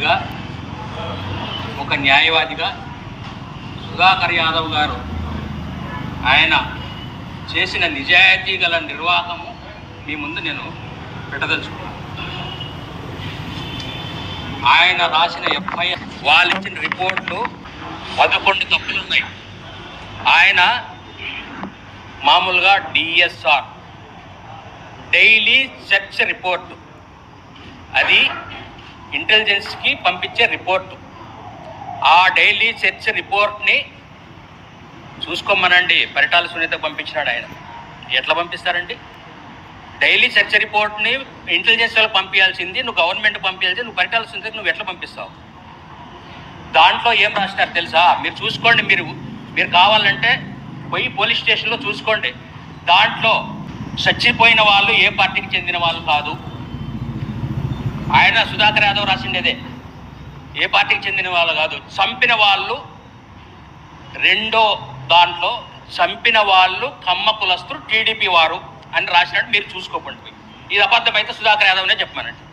వ్యక్తిగా, ఒక న్యాయవాదిగా సుధాకర్ యాదవ్ గారు ఆయన చేసిన నిజాయితీ గల నిర్వాహము మీ ముందు నేను పెట్టదలుచుకున్నాను. ఆయన రాసిన ఎఫ్ఐఆర్, వాళ్ళు ఇచ్చిన రిపోర్ట్లు 11 తప్పులు ఉన్నాయి. ఆయన మామూలుగా డిఎస్ఆర్, డైలీ సెర్చ్ రిపోర్టు, అది ఇంటెలిజెన్స్కి పంపించే రిపోర్టు. ఆ డైలీ సెర్చ్ రిపోర్ట్ని చూసుకోమనండి. పరిటాల సునీతకు పంపించినాడు ఆయన. ఎట్లా పంపిస్తారండి? డైలీ సెర్చ్ రిపోర్ట్ని ఇంటెలిజెన్స్ వాళ్ళకి పంపించాల్సింది, నువ్వు గవర్నమెంట్ పంపించాల్సింది, నువ్వు పరిటాల సునీతకు నువ్వు ఎట్లా పంపిస్తావు? దాంట్లో ఏం రాసినారు తెలుసా? మీరు చూసుకోండి. మీరు కావాలంటే పోయి పోలీస్ స్టేషన్లో చూసుకోండి. దాంట్లో చచ్చిపోయిన వాళ్ళు ఏ పార్టీకి చెందిన వాళ్ళు కాదు. ఆయన సుధాకర్ యాదవ్ రాసిండేదే, ఏ పార్టీకి చెందిన వాళ్ళు కాదు. చంపిన వాళ్ళు రెండో దాంట్లో చంపిన వాళ్ళు కమ్మ కులస్తులు, టీడీపీ వారు అని రాసినట్టు మీరు చూసుకోకండి. ఇది అబద్ధమైతే సుధాకర్ యాదవ్నే చెప్పమనండి.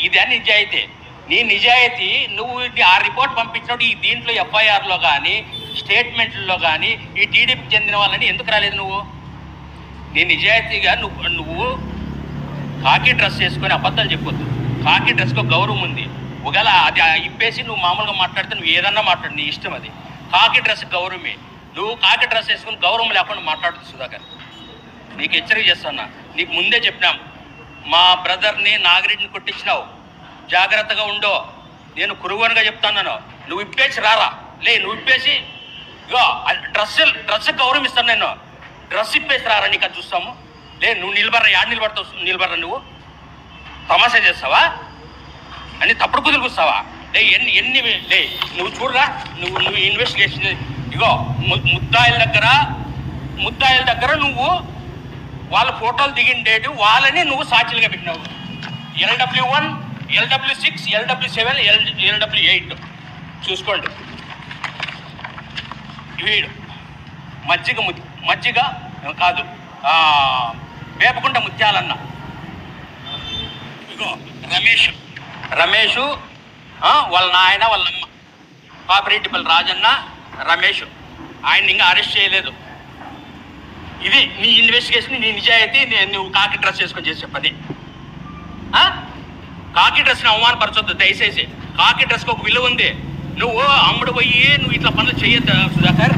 ఇదే నిజాయితీ. నీ నిజాయితీ నువ్వు ఆ రిపోర్ట్ పంపించినప్పుడు ఈ దీంట్లో ఎఫ్ఐఆర్లో కానీ స్టేట్మెంట్లో కానీ ఈ టీడీపీకి చెందిన వాళ్ళని ఎందుకు రాలేదు? నువ్వు నీ నిజాయితీగా నువ్వు కాకి డ్రెస్ వేసుకొని అబద్ధాలు చెప్పొద్దు. కాకి డ్రెస్కు గౌరవం ఉంది. ఒకవేళ అది ఇప్పేసి నువ్వు మామూలుగా మాట్లాడితే నువ్వు ఏదన్నా మాట్లాడు, నీ ఇష్టం. అది కాకి డ్రెస్ గౌరవమే. నువ్వు కాకి డ్రెస్ వేసుకుని గౌరవం లేకుండా మాట్లాడుతు సుధాకర్. నీకు హెచ్చరిక చేస్తున్నా. నీకు ముందే చెప్పినాం, మా బ్రదర్ని నాగిరెడ్డిని కొట్టించినావు, జాగ్రత్తగా ఉండో. నేను కురువనుగా చెప్తాను. నువ్వు ఇప్పేసి రారా, లే నువ్వు ఇప్పేసి ఇగో డ్రెస్ గౌరవం ఇస్తాను. నేను డ్రెస్ ఇప్పేసి రారా, నీకు అది చూస్తాము. లే నువ్వు నిలబడరా, యాడ్ నిలబడరా. నువ్వు తమాషా చేస్తావా? అని తప్పుడు కుదురు కూస్తావా? లే ఎన్ని లే నువ్వు చూడరా. నువ్వు ఇన్వెస్టిగేషన్ ఇగో ముద్దాయిల దగ్గర నువ్వు వాళ్ళ ఫోటోలు దిగిండేటి వాళ్ళని నువ్వు సాక్షులుగా పెట్టినావు. LW1, LW6, LW7, LW8 చూసుకోండి. వీడు మజ్జిగ కాదు, వేపకుంట ముత్యాలన్న. ఇగో రమేష్ వాళ్ళ నాయన వాళ్ళమ్మ పాపిరెడ్డిపల్లి రాజన్న రమేష్. ఆయన ఇంకా అరెస్ట్ చేయలేదు. ఇది నీ ఇన్వెస్టిగేషన్, నీ నిజాయితీ. నువ్వు కాకి డ్రెస్ వేసుకొని చేసే పని. కాకి డ్రెస్ని అవమానపరచొద్దు దయచేసి. కాకి డ్రెస్కి ఒక విలువ ఉంది. నువ్వు అమ్ముడు పోయి నువ్వు ఇట్లా పనులు చేయొద్దు సుధాకర్.